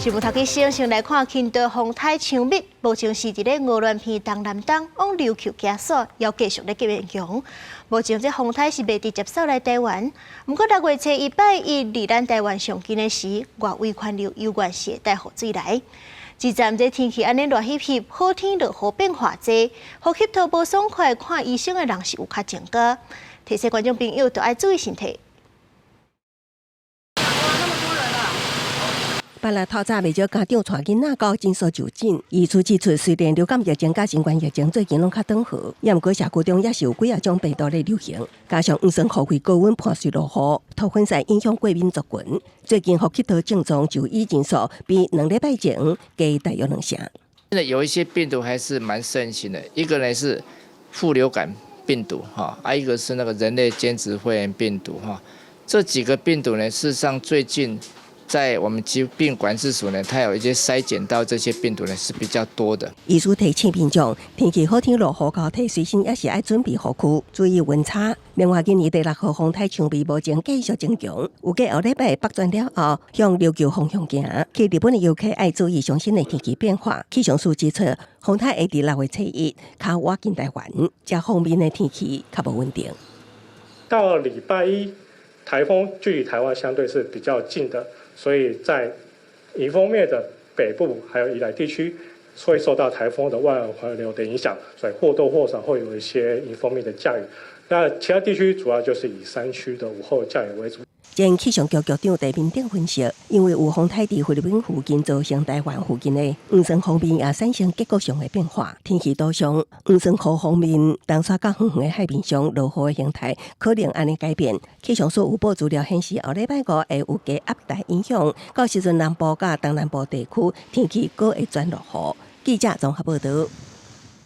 新聞頭家先來看輕度風颱搶蜜，目前是一個鵝鑾鼻東南東往琉球行駛，要繼續咧變強。目前這風颱是未直接掃來台灣，不過6月初1拜伊離咱台灣上近的時，外圍環流有關係帶雨水來。只站這天氣安尼熱翕翕，好天落雨變化濟，呼吸道無爽快，看醫生的人是有較增加。提醒觀眾朋友都要注意身體。本來透早未少家長帶囡仔到診所就診，醫師指出，雖然流感疫情甲新冠疫情最近攏較緩和，也毋過社區中也是有幾啊種病毒咧流行，加上黃酸雨季高溫伴隨落雨，突發性影響國民族群。最近呼吸道症狀就醫診所比2禮拜前加大約2成。現在有一些病毒還是蠻盛行的，一個呢是副流感病毒哈，一個是那個人類間質肺炎病毒哈。這幾個病毒呢，事實上最近在我們疾病管制署呢，它有一些篩檢到這些病毒呢是比較多的。醫師提醒民眾，天氣好天落雨高體，隨身也是愛準備雨具，注意溫差。另外，今年第6號風颱搶蜜目前繼續增強，有計後禮拜北轉了後，向琉球方向行。去日本的遊客愛注意最新的天氣變化。氣象署指出，風颱會在6月初1較晚近台灣，這方面的天氣較不穩定。到禮拜一，颱風距離台灣相對是比較近的。所以在迎風面的北部還有宜蘭地區，會受到颱風的外圍環流的影響，所以或多或少會有一些迎風面的降雨。那其他地區主要就是以山區的午後降雨為主。前氣象局局長戴明定分析，因為有風颱在菲律賓附近造成台灣附近的黃酸方面也產生結構上的變化。天氣圖上，黃酸雨方面，東沙甲遠遠的海面上落雨的形態可能安尼改變。氣象署有報資料顯示，後禮拜5會有低壓帶影響，到時陣南部甲東南部地區天氣閣會轉落雨。記者綜合報道。